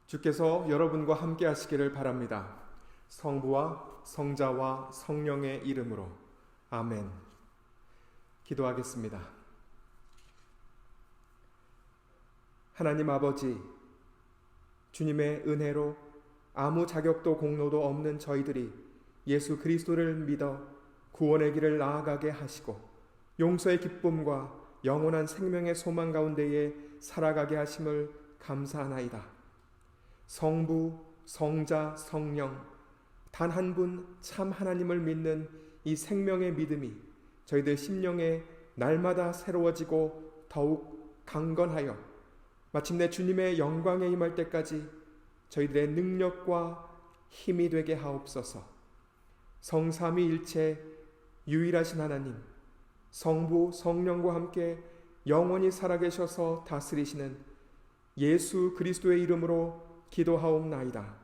주께서 여러분과 함께 하시기를 바랍니다. 성부와 성자와 성령의 이름으로 아멘. 기도하겠습니다. 하나님 아버지, 주님의 은혜로 아무 자격도 공로도 없는 저희들이 예수 그리스도를 믿어 구원의 길을 나아가게 하시고 용서의 기쁨과 영원한 생명의 소망 가운데에 살아가게 하심을 감사하나이다. 성부, 성자, 성령 단 한 분 참 하나님을 믿는 이 생명의 믿음이 저희들 심령에 날마다 새로워지고 더욱 강건하여 마침내 주님의 영광에 임할 때까지 저희들의 능력과 힘이 되게 하옵소서. 성삼위일체 유일하신 하나님, 성부, 성령과 함께 영원히 살아계셔서 다스리시는 예수 그리스도의 이름으로 기도하옵나이다.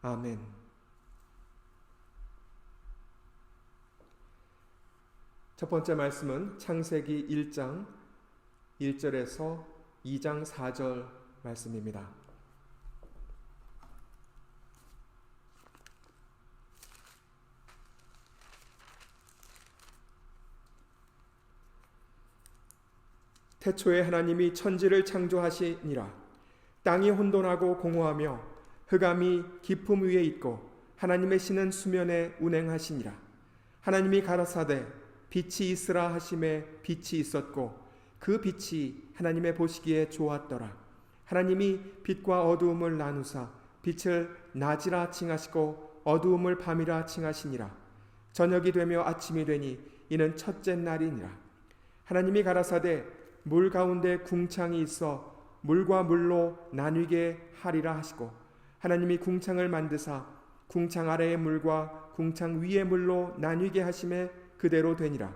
아멘. 첫 번째 말씀은 창세기 1장 1절에서 2장 4절 말씀입니다. 태초에 하나님이 천지를 창조하시니라. 땅이 혼돈하고 공허하며 흑암이 깊음 위에 있고 하나님의 신은 수면에 운행하시니라. 하나님이 가라사대 빛이 있으라 하심에 빛이 있었고 그 빛이 하나님의 보시기에 좋았더라. 하나님이 빛과 어두움을 나누사 빛을 낮이라 칭하시고 어두움을 밤이라 칭하시니라. 저녁이 되며 아침이 되니 이는 첫째 날이니라. 하나님이 가라사대 물 가운데 궁창이 있어 물과 물로 나뉘게 하리라 하시고 하나님이 궁창을 만드사 궁창 아래의 물과 궁창 위의 물로 나뉘게 하심에 그대로 되니라.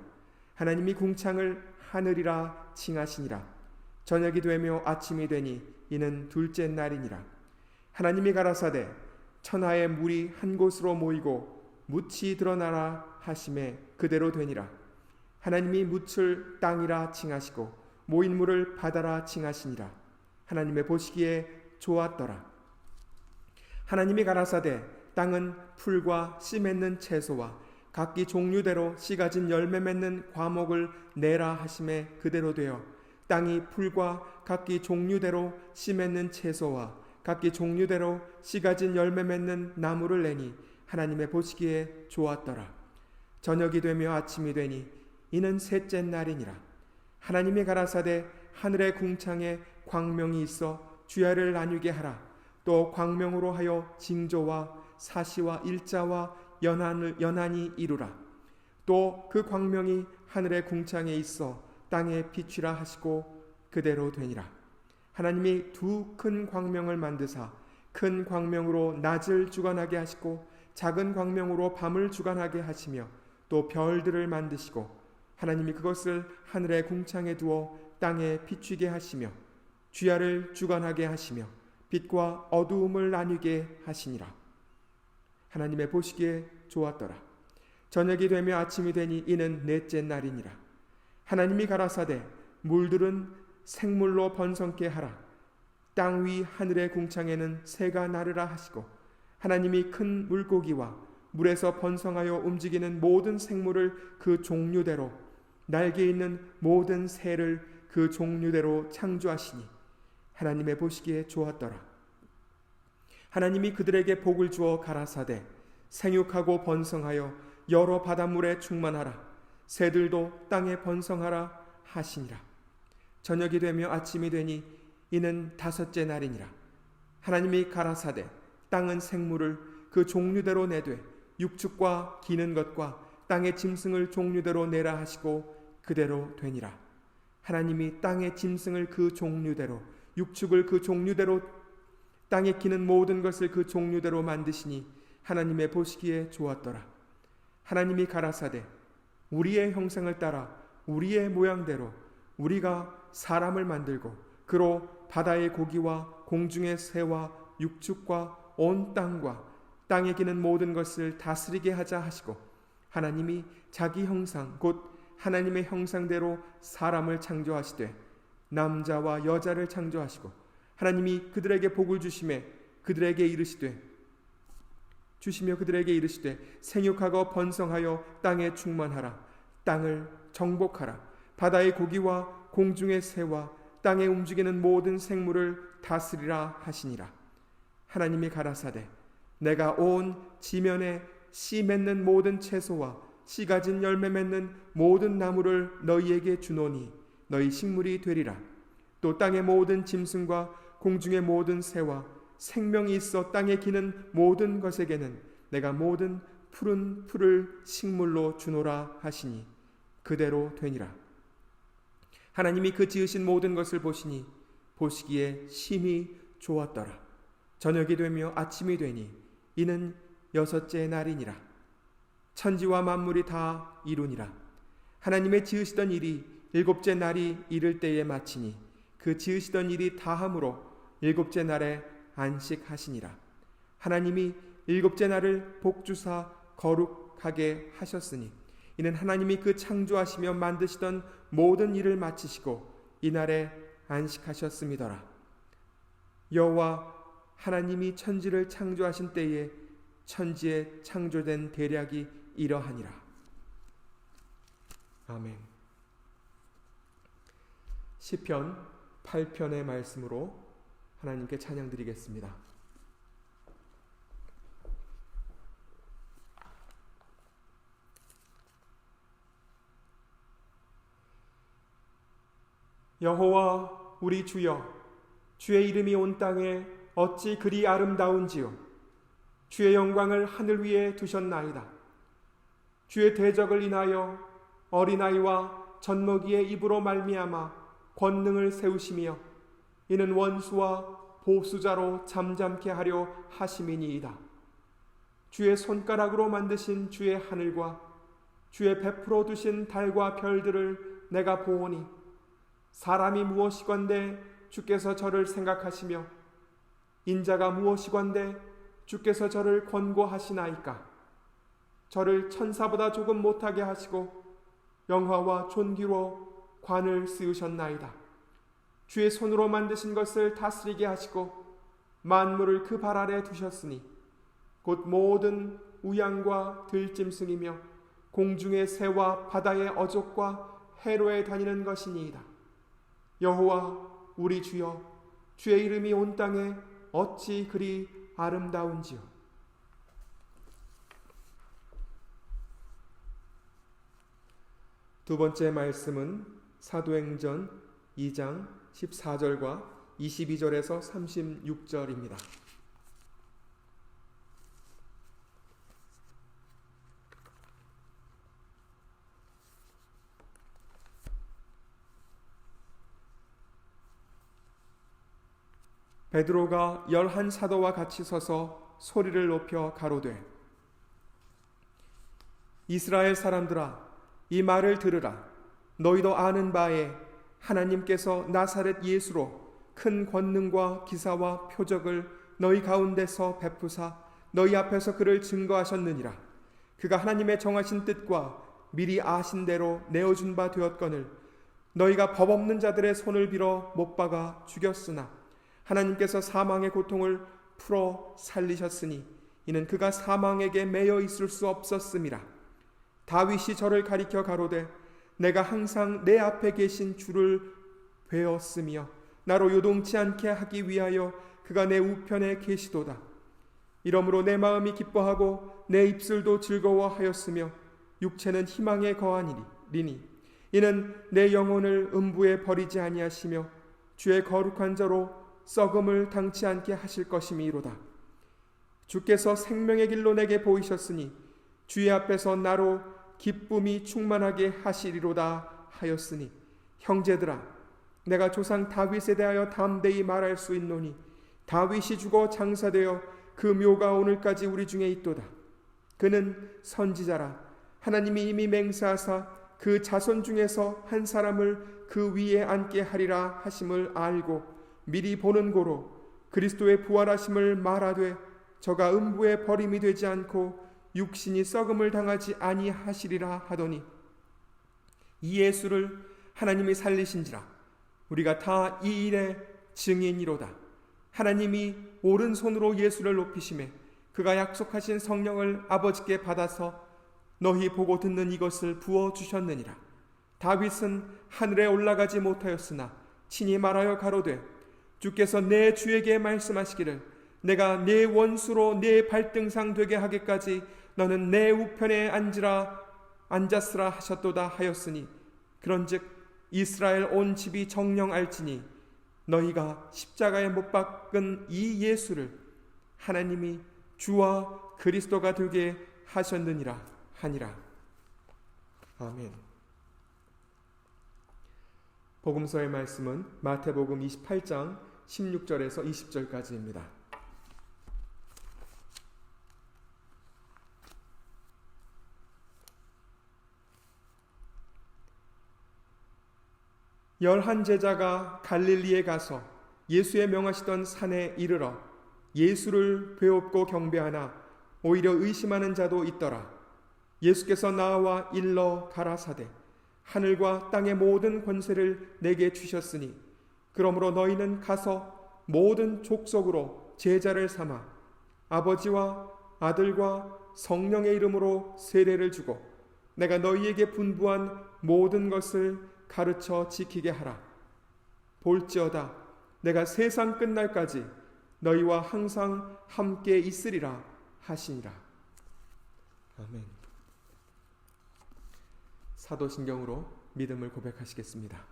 하나님이 궁창을 하늘이라 칭하시니라. 저녁이 되며 아침이 되니 이는 둘째 날이니라. 하나님이 가라사대 천하의 물이 한 곳으로 모이고 묻이 드러나라 하심에 그대로 되니라. 하나님이 묻을 땅이라 칭하시고 모인 물을 바다라 칭하시니라. 하나님의 보시기에 좋았더라. 하나님이 가라사대 땅은 풀과 씨 맺는 채소와 각기 종류대로 씨 가진 열매 맺는 과목을 내라 하심에 그대로 되어 땅이 풀과 각기 종류대로 씨 맺는 채소와 각기 종류대로 씨 가진 열매 맺는 나무를 내니 하나님의 보시기에 좋았더라. 저녁이 되며 아침이 되니 이는 셋째 날이니라. 하나님이 가라사대 하늘의 궁창에 광명이 있어 주야를 나뉘게 하라. 또 광명으로 하여 징조와 사시와 일자와 연한이 이루라. 또 그 광명이 하늘의 궁창에 있어 땅에 비추라 하시고 그대로 되니라. 하나님이 두 큰 광명을 만드사 큰 광명으로 낮을 주관하게 하시고 작은 광명으로 밤을 주관하게 하시며 또 별들을 만드시고 하나님이 그것을 하늘의 궁창에 두어 땅에 비추게 하시며 주야를 주관하게 하시며 빛과 어두움을 나뉘게 하시니라. 하나님의 보시기에 좋았더라. 저녁이 되며 아침이 되니 이는 넷째 날이니라. 하나님이 가라사대 물들은 생물로 번성케 하라. 땅 위 하늘의 궁창에는 새가 나르라 하시고 하나님이 큰 물고기와 물에서 번성하여 움직이는 모든 생물을 그 종류대로 날개 있는 모든 새를 그 종류대로 창조하시니 하나님의 보시기에 좋았더라. 하나님이 그들에게 복을 주어 가라사대 생육하고 번성하여 여러 바닷물에 충만하라. 새들도 땅에 번성하라 하시니라. 저녁이 되며 아침이 되니 이는 다섯째 날이니라. 하나님이 가라사대 땅은 생물을 그 종류대로 내되 육축과 기는 것과 땅의 짐승을 종류대로 내라 하시고 그대로 되니라. 하나님이 땅의 짐승을 그 종류대로 육축을 그 종류대로 땅에 기는 모든 것을 그 종류대로 만드시니 하나님의 보시기에 좋았더라. 하나님이 가라사대 우리의 형상을 따라 우리의 모양대로 우리가 사람을 만들고 그로 바다의 고기와 공중의 새와 육축과 온 땅과 땅에 기는 모든 것을 다스리게 하자 하시고 하나님이 자기 형상 곧 하나님의 형상대로 사람을 창조하시되 남자와 여자를 창조하시고 하나님이 그들에게 복을 주시며 그들에게 이르시되 생육하고 번성하여 땅에 충만하라. 땅을 정복하라. 바다의 고기와 공중의 새와 땅에 움직이는 모든 생물을 다스리라 하시니라. 하나님이 가라사대 내가 온 지면에 씨 맺는 모든 채소와 씨 가진 열매 맺는 모든 나무를 너희에게 주노니 너희 식물이 되리라. 또 땅의 모든 짐승과 공중의 모든 새와 생명이 있어 땅에 기는 모든 것에게는 내가 모든 푸른 풀을 식물로 주노라 하시니 그대로 되니라. 하나님이 그 지으신 모든 것을 보시니 보시기에 심히 좋았더라. 저녁이 되며 아침이 되니 이는 여섯째 날이니라. 천지와 만물이 다 이루니라. 하나님의 지으시던 일이 일곱째 날이 이를 때에 마치니 그 지으시던 일이 다함으로 일곱째 날에 안식하시니라. 하나님이 일곱째 날을 복주사 거룩하게 하셨으니 이는 하나님이 그 창조하시며 만드시던 모든 일을 마치시고 이날에 안식하셨음이더라. 여호와 하나님이 천지를 창조하신 때에 천지에 창조된 대략이 이러하니라. 아멘. 시편 8편의 말씀으로 하나님께 찬양드리겠습니다. 여호와 우리 주여, 주의 이름이 온 땅에 어찌 그리 아름다운지요. 주의 영광을 하늘 위에 두셨나이다. 주의 대적을 인하여 어린아이와 젖먹이의 입으로 말미암아 권능을 세우시며 이는 원수와 보수자로 잠잠케 하려 하심이니이다. 주의 손가락으로 만드신 주의 하늘과 주의 베풀어 두신 달과 별들을 내가 보오니 사람이 무엇이건대 주께서 저를 생각하시며 인자가 무엇이건대 주께서 저를 권고하시나이까. 저를 천사보다 조금 못하게 하시고 영화와 존귀로 관을 씌우셨나이다. 주의 손으로 만드신 것을 다스리게 하시고 만물을 그 발 아래 두셨으니 곧 모든 우양과 들짐승이며 공중의 새와 바다의 어족과 해로에 다니는 것이니이다. 여호와 우리 주여, 주의 이름이 온 땅에 어찌 그리 아름다운지요. 두 번째 말씀은 사도행전 2장 14절과 22절에서 36절입니다. 베드로가 11사도와 같이 서서 소리를 높여 가로되 이스라엘 사람들아, 이 말을 들으라. 너희도 아는 바에 하나님께서 나사렛 예수로 큰 권능과 기사와 표적을 너희 가운데서 베푸사 너희 앞에서 그를 증거하셨느니라. 그가 하나님의 정하신 뜻과 미리 아신 대로 내어준 바 되었거늘 너희가 법 없는 자들의 손을 빌어 못 박아 죽였으나 하나님께서 사망의 고통을 풀어 살리셨으니 이는 그가 사망에게 매여 있을 수 없었음이라. 다윗이 저를 가리켜 가로되 내가 항상 내 앞에 계신 주를 배웠으며 나로 요동치 않게 하기 위하여 그가 내 우편에 계시도다. 이러므로 내 마음이 기뻐하고 내 입술도 즐거워하였으며 육체는 희망에 거하니니 이는 내 영혼을 음부에 버리지 아니하시며 주의 거룩한 자로 썩음을 당치 않게 하실 것임이로다. 주께서 생명의 길로 내게 보이셨으니 주의 앞에서 나로 기쁨이 충만하게 하시리로다 하였으니 형제들아, 내가 조상 다윗에 대하여 담대히 말할 수 있노니 다윗이 죽어 장사되어 그 묘가 오늘까지 우리 중에 있도다. 그는 선지자라. 하나님이 이미 맹세하사 그 자손 중에서 한 사람을 그 위에 앉게 하리라 하심을 알고 미리 보는 고로 그리스도의 부활하심을 말하되 저가 음부에 버림이 되지 않고 육신이 썩음을 당하지 아니하시리라 하더니 이 예수를 하나님이 살리신지라. 우리가 다 이 일의 증인이로다. 하나님이 오른손으로 예수를 높이심에 그가 약속하신 성령을 아버지께 받아서 너희 보고 듣는 이것을 부어주셨느니라. 다윗은 하늘에 올라가지 못하였으나 친히 말하여 가로되 주께서 내 주에게 말씀하시기를 내가 네 원수로 네 발등상 되게 하기까지 너는 내 우편에 앉았으라 하셨도다 하였으니 그런즉 이스라엘 온 집이 정령 알지니 너희가 십자가에 못 박은 이 예수를 하나님이 주와 그리스도가 되게 하셨느니라 하니라. 아멘. 복음서의 말씀은 마태복음 28장 16절에서 20절까지입니다. 열한 제자가 갈릴리에 가서 예수의 명하시던 산에 이르러 예수를 배웁고 경배하나 오히려 의심하는 자도 있더라. 예수께서 나와 일러 가라사대 하늘과 땅의 모든 권세를 내게 주셨으니 그러므로 너희는 가서 모든 족속으로 제자를 삼아 아버지와 아들과 성령의 이름으로 세례를 주고 내가 너희에게 분부한 모든 것을 가르쳐 지키게 하라. 볼지어다 내가 세상 끝날까지 너희와 항상 함께 있으리라 하시니라. 아멘. 사도신경으로 믿음을 고백하시겠습니다.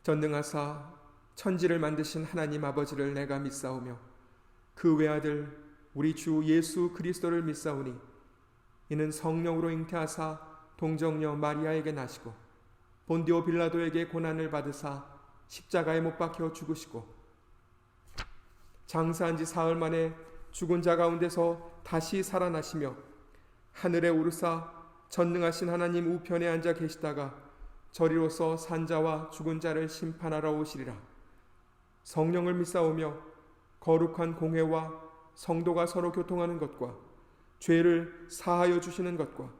전능하사 천지를 만드신 하나님 아버지를 내가 믿사오며 그 외아들 우리 주 예수 그리스도를 믿사오니 이는 성령으로 잉태하사 동정녀 마리아에게 나시고 본디오 빌라도에게 고난을 받으사 십자가에 못 박혀 죽으시고 장사한 지 사흘 만에 죽은 자 가운데서 다시 살아나시며 하늘에 오르사 전능하신 하나님 우편에 앉아 계시다가 저리로서 산자와 죽은 자를 심판하러 오시리라. 성령을 믿사오며 거룩한 공회와 성도가 서로 교통하는 것과 죄를 사하여 주시는 것과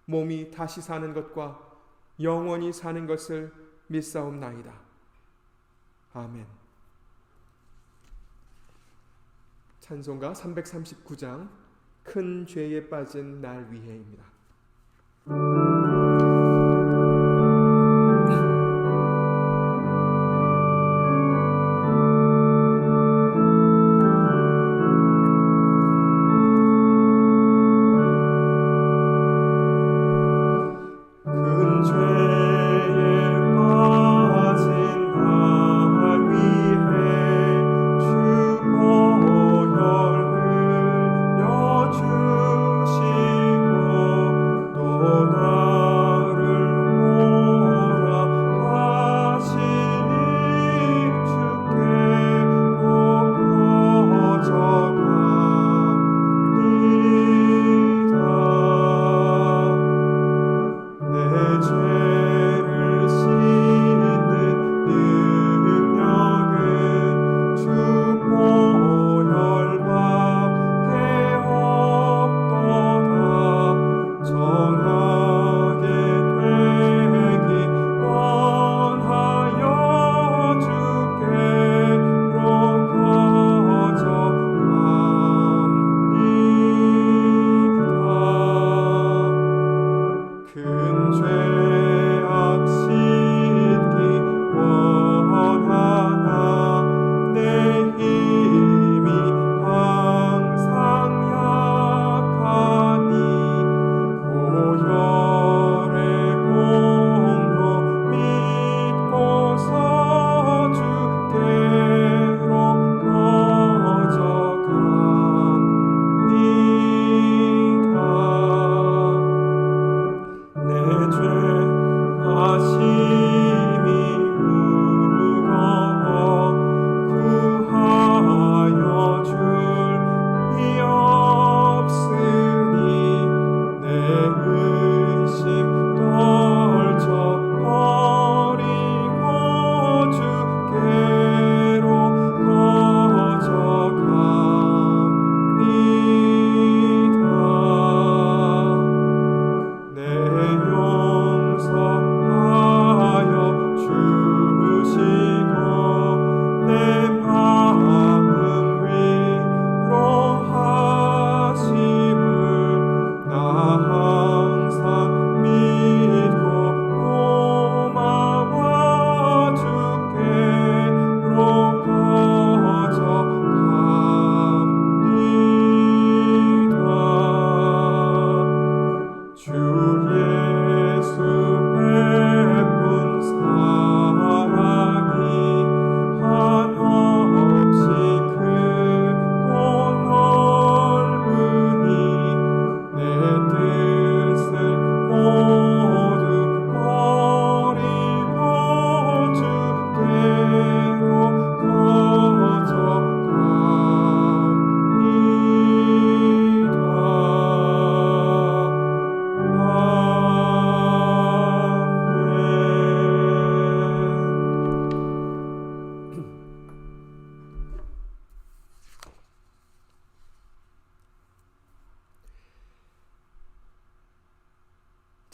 몸이 다시 사는 것과 영원히 사는 것을 믿사옵나이다. 아멘. 찬송가 339장 큰 죄에 빠진 날 위해입니다.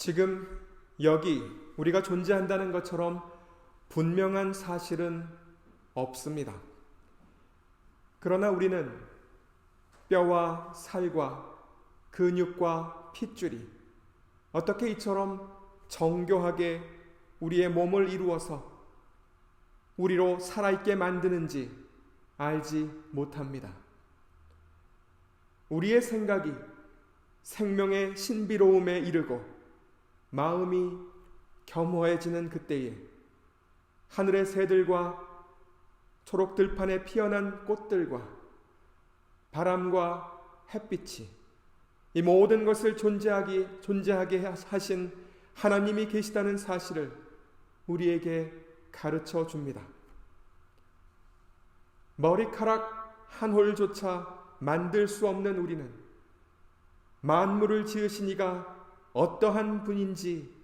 지금 여기 우리가 존재한다는 것처럼 분명한 사실은 없습니다. 그러나 우리는 뼈와 살과 근육과 핏줄이 어떻게 이처럼 정교하게 우리의 몸을 이루어서 우리로 살아있게 만드는지 알지 못합니다. 우리의 생각이 생명의 신비로움에 이르고 마음이 겸허해지는 그때에 하늘의 새들과 초록 들판에 피어난 꽃들과 바람과 햇빛이 이 모든 것을 존재하게 하신 하나님이 계시다는 사실을 우리에게 가르쳐 줍니다. 머리카락 한 홀조차 만들 수 없는 우리는 만물을 지으신 이가 어떠한 분인지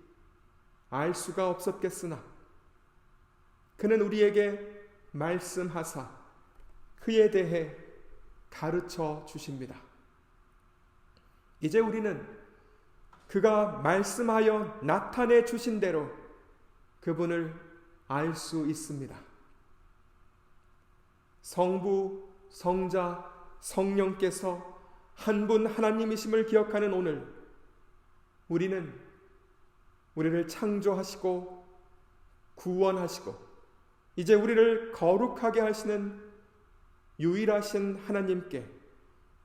알 수가 없었겠으나 그는 우리에게 말씀하사 그에 대해 가르쳐 주십니다. 이제 우리는 그가 말씀하여 나타내 주신 대로 그분을 알 수 있습니다. 성부, 성자, 성령께서 한 분 하나님이심을 기억하는 오늘 우리는 우리를 창조하시고 구원하시고 이제 우리를 거룩하게 하시는 유일하신 하나님께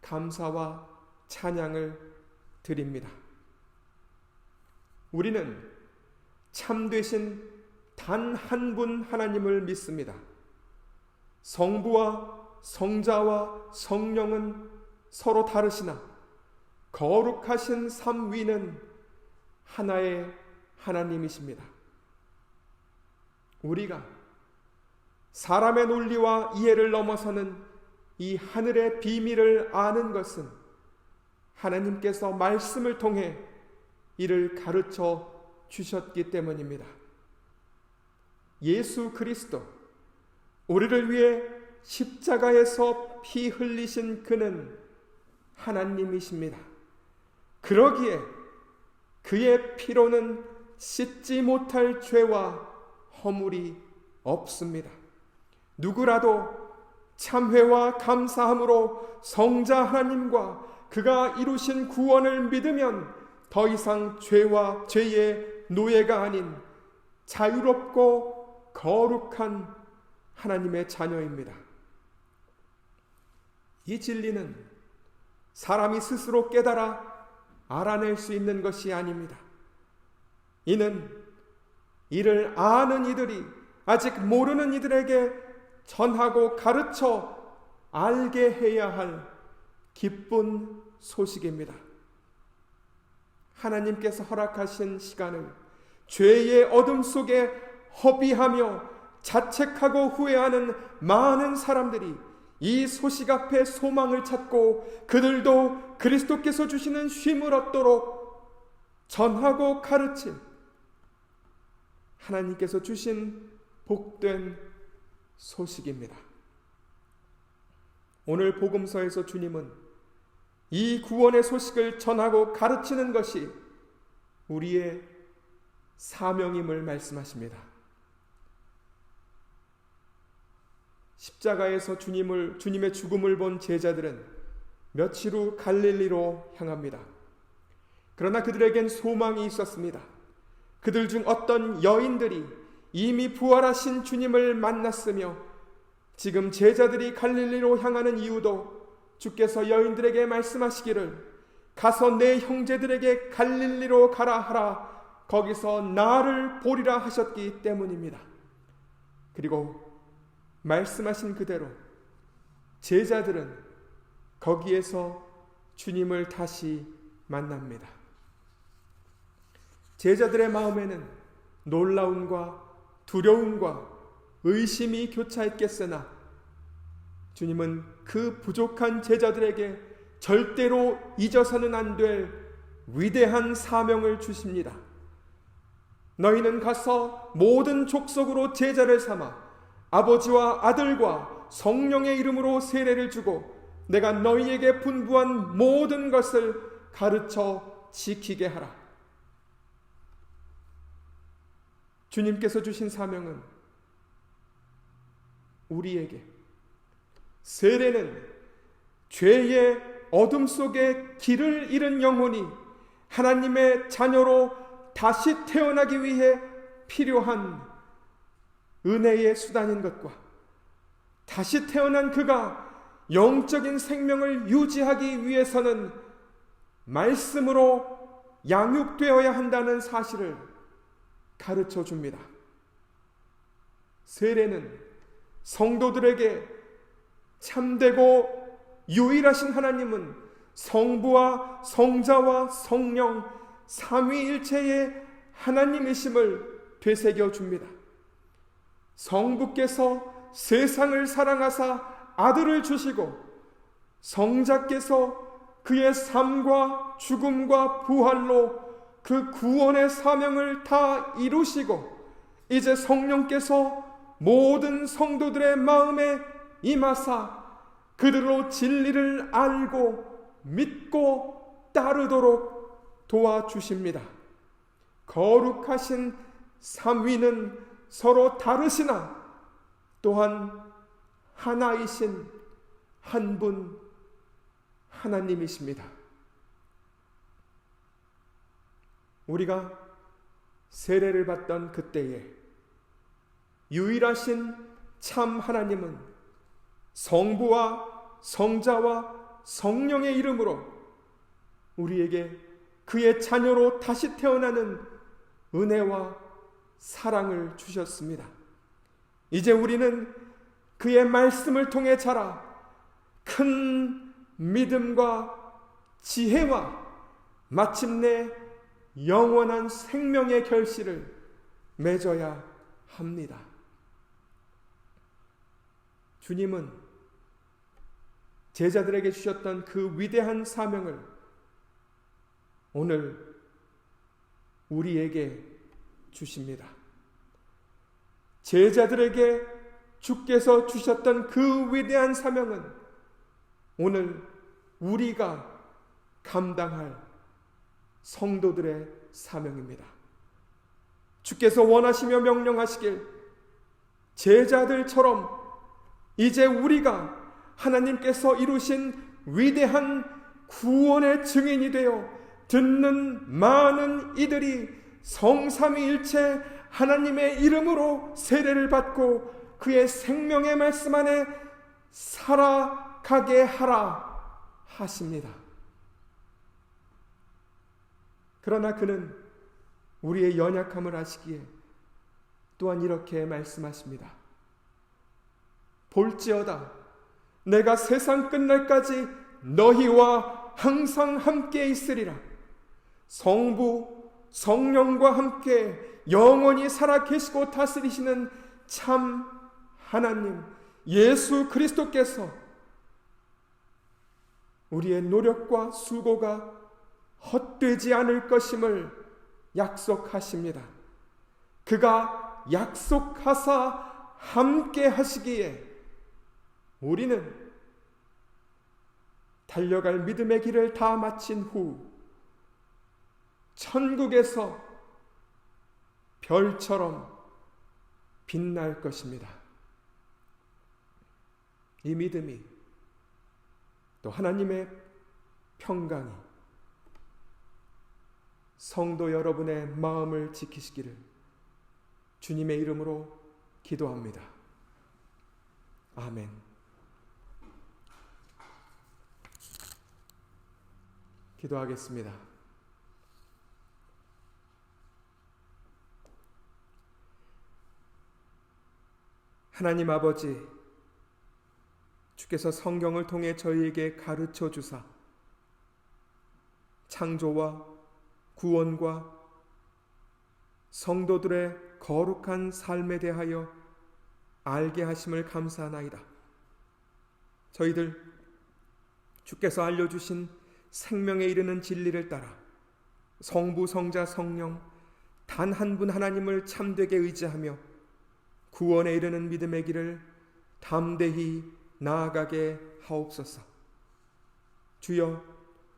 감사와 찬양을 드립니다. 우리는 참되신 단 한 분 하나님을 믿습니다. 성부와 성자와 성령은 서로 다르시나 거룩하신 삼위는 하나의 하나님이십니다. 우리가 사람의 논리와 이해를 넘어서는 이 하늘의 비밀을 아는 것은 하나님께서 말씀을 통해 이를 가르쳐 주셨기 때문입니다. 예수 그리스도, 우리를 위해 십자가에서 피 흘리신 그는 하나님이십니다. 그러기에 그의 피로는 씻지 못할 죄와 허물이 없습니다. 누구라도 참회와 감사함으로 성자 하나님과 그가 이루신 구원을 믿으면 더 이상 죄와 죄의 노예가 아닌 자유롭고 거룩한 하나님의 자녀입니다. 이 진리는 사람이 스스로 깨달아 알아낼 수 있는 것이 아닙니다. 이는 이를 아는 이들이 아직 모르는 이들에게 전하고 가르쳐 알게 해야 할 기쁜 소식입니다. 하나님께서 허락하신 시간을 죄의 어둠 속에 허비하며 자책하고 후회하는 많은 사람들이 이 소식 앞에 소망을 찾고 그들도 그리스도께서 주시는 쉼을 얻도록 전하고 가르친 하나님께서 주신 복된 소식입니다. 오늘 복음서에서 주님은 이 구원의 소식을 전하고 가르치는 것이 우리의 사명임을 말씀하십니다. 십자가에서 주님의 죽음을 본 제자들은 며칠 후 갈릴리로 향합니다. 그러나 그들에겐 소망이 있었습니다. 그들 중 어떤 여인들이 이미 부활하신 주님을 만났으며 지금 제자들이 갈릴리로 향하는 이유도 주께서 여인들에게 말씀하시기를 가서 내 형제들에게 갈릴리로 가라 하라 거기서 나를 보리라 하셨기 때문입니다. 그리고 말씀하신 그대로 제자들은 거기에서 주님을 다시 만납니다. 제자들의 마음에는 놀라움과 두려움과 의심이 교차했겠으나 주님은 그 부족한 제자들에게 절대로 잊어서는 안 될 위대한 사명을 주십니다. 너희는 가서 모든 족속으로 제자를 삼아 아버지와 아들과 성령의 이름으로 세례를 주고 내가 너희에게 분부한 모든 것을 가르쳐 지키게 하라. 주님께서 주신 사명은 우리에게, 세례는 죄의 어둠 속에 길을 잃은 영혼이 하나님의 자녀로 다시 태어나기 위해 필요한 은혜의 수단인 것과, 다시 태어난 그가 영적인 생명을 유지하기 위해서는 말씀으로 양육되어야 한다는 사실을 가르쳐 줍니다. 세례는 성도들에게 참되고 유일하신 하나님은 성부와 성자와 성령 삼위일체의 하나님이심을 되새겨 줍니다. 성부께서 세상을 사랑하사 아들을 주시고, 성자께서 그의 삶과 죽음과 부활로 그 구원의 사명을 다 이루시고, 이제 성령께서 모든 성도들의 마음에 임하사 그들로 진리를 알고 믿고 따르도록 도와주십니다. 거룩하신 삼위는 서로 다르시나 또한 하나이신 한 분 하나님이십니다. 우리가 세례를 받던 그때에 유일하신 참 하나님은 성부와 성자와 성령의 이름으로 우리에게 그의 자녀로 다시 태어나는 은혜와 사랑을 주셨습니다. 이제 우리는 그의 말씀을 통해 자라 큰 믿음과 지혜와 마침내 영원한 생명의 결실을 맺어야 합니다. 주님은 제자들에게 주셨던 그 위대한 사명을 오늘 우리에게 주십니다. 제자들에게 주께서 주셨던 그 위대한 사명은 오늘 우리가 감당할 성도들의 사명입니다. 주께서 원하시며 명령하시길 제자들처럼 이제 우리가 하나님께서 이루신 위대한 구원의 증인이 되어 듣는 많은 이들이 성삼위일체 하나님의 이름으로 세례를 받고 그의 생명의 말씀 안에 살아가게 하라 하십니다. 그러나 그는 우리의 연약함을 아시기에 또한 이렇게 말씀하십니다. 볼지어다 내가 세상 끝날까지 너희와 항상 함께 있으리라. 성부 성령과 함께 영원히 살아 계시고 다스리시는 참 하나님 예수 그리스도께서 우리의 노력과 수고가 헛되지 않을 것임을 약속하십니다. 그가 약속하사 함께 하시기에 우리는 달려갈 믿음의 길을 다 마친 후 천국에서 별처럼 빛날 것입니다. 이 믿음이 또 하나님의 평강이 성도 여러분의 마음을 지키시기를 주님의 이름으로 기도합니다. 아멘. 기도하겠습니다. 하나님 아버지, 주께서 성경을 통해 저희에게 가르쳐 주사 창조와 구원과 성도들의 거룩한 삶에 대하여 알게 하심을 감사하나이다. 저희들 주께서 알려주신 생명에 이르는 진리를 따라 성부, 성자, 성령 단 한 분 하나님을 참되게 의지하며 구원에 이르는 믿음의 길을 담대히 나아가게 하옵소서. 주여,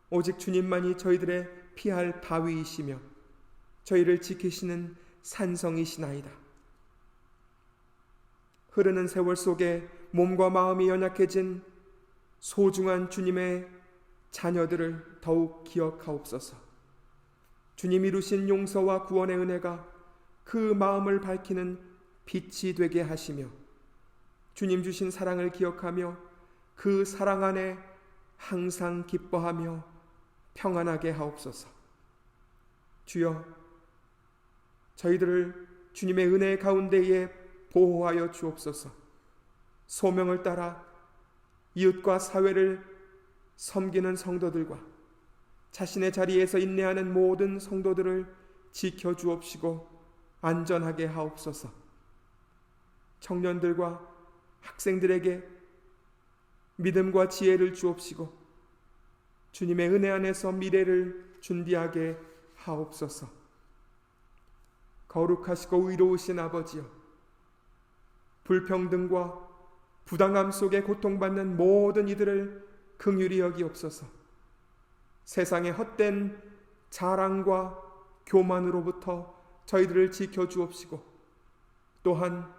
오직 주님만이 저희들의 피할 바위이시며 저희를 지키시는 산성이시나이다. 흐르는 세월 속에 몸과 마음이 연약해진 소중한 주님의 자녀들을 더욱 기억하옵소서. 주님 이루신 용서와 구원의 은혜가 그 마음을 밝히는 빛이 되게 하시며, 주님 주신 사랑을 기억하며 그 사랑 안에 항상 기뻐하며 평안하게 하옵소서. 주여, 저희들을 주님의 은혜 가운데에 보호하여 주옵소서. 소명을 따라 이웃과 사회를 섬기는 성도들과 자신의 자리에서 인내하는 모든 성도들을 지켜주옵시고 안전하게 하옵소서. 청년들과 학생들에게 믿음과 지혜를 주옵시고 주님의 은혜 안에서 미래를 준비하게 하옵소서. 거룩하시고 의로우신 아버지여, 불평등과 부당함 속에 고통받는 모든 이들을 긍휼히 여기옵소서. 세상의 헛된 자랑과 교만으로부터 저희들을 지켜주옵시고, 또한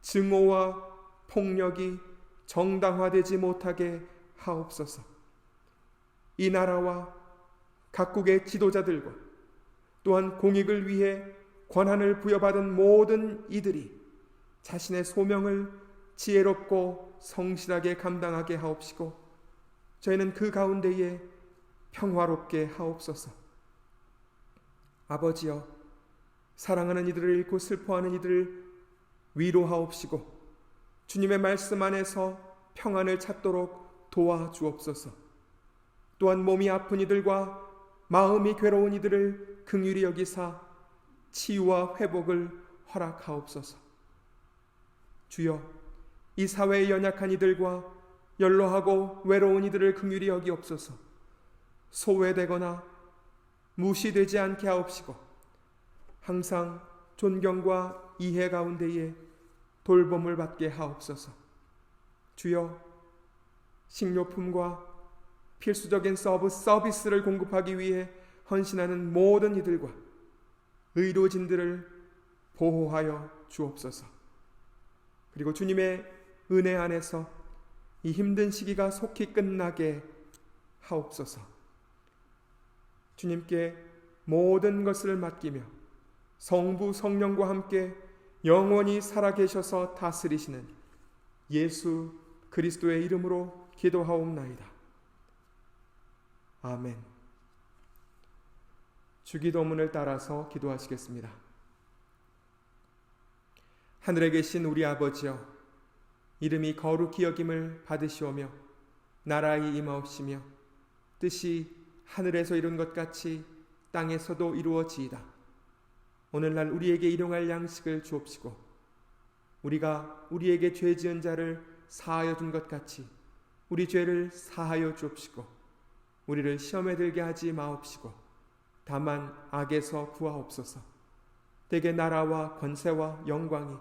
증오와 폭력이 정당화되지 못하게 하옵소서. 이 나라와 각국의 지도자들과 또한 공익을 위해 권한을 부여받은 모든 이들이 자신의 소명을 지혜롭고 성실하게 감당하게 하옵시고, 저희는 그 가운데에 평화롭게 하옵소서. 아버지여, 사랑하는 이들을 잃고 슬퍼하는 이들을 위로하옵시고 주님의 말씀 안에서 평안을 찾도록 도와주옵소서. 또한 몸이 아픈 이들과 마음이 괴로운 이들을 긍휼히 여기사 치유와 회복을 허락하옵소서. 주여, 이 사회의 연약한 이들과 연로하고 외로운 이들을 긍휼히 여기옵소서. 소외되거나 무시되지 않게 하옵시고 항상 존경과 이해 가운데에 돌봄을 받게 하옵소서. 주여, 식료품과 필수적인 서비스를 공급하기 위해 헌신하는 모든 이들과 의료진들을 보호하여 주옵소서. 그리고 주님의 은혜 안에서 이 힘든 시기가 속히 끝나게 하옵소서. 주님께 모든 것을 맡기며 성부 성령과 함께 영원히 살아계셔서 다스리시는 예수 그리스도의 이름으로 기도하옵나이다. 아멘. 주기도문을 따라서 기도하시겠습니다. 하늘에 계신 우리 아버지여, 이름이 거룩히 여김을 받으시오며 나라의 임하옵시며 뜻이 하늘에서 이룬 것 같이 땅에서도 이루어지이다. 오늘날 우리에게 일용할 양식을 주옵시고 우리가 우리에게 죄 지은 자를 사하여 준 것 같이 우리 죄를 사하여 주옵시고 우리를 시험에 들게 하지 마옵시고 다만 악에서 구하옵소서. 대개 나라와 권세와 영광이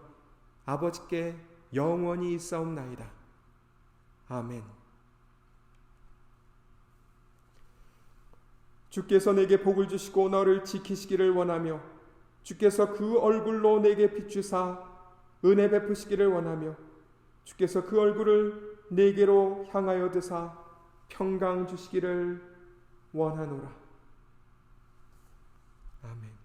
아버지께 영원히 있사옵나이다. 아멘. 주께서 내게 복을 주시고 너를 지키시기를 원하며 주께서 그 얼굴로 내게 비추사 은혜 베푸시기를 원하며 주께서 그 얼굴을 내게로 향하여 드사 평강 주시기를 원하노라. 아멘.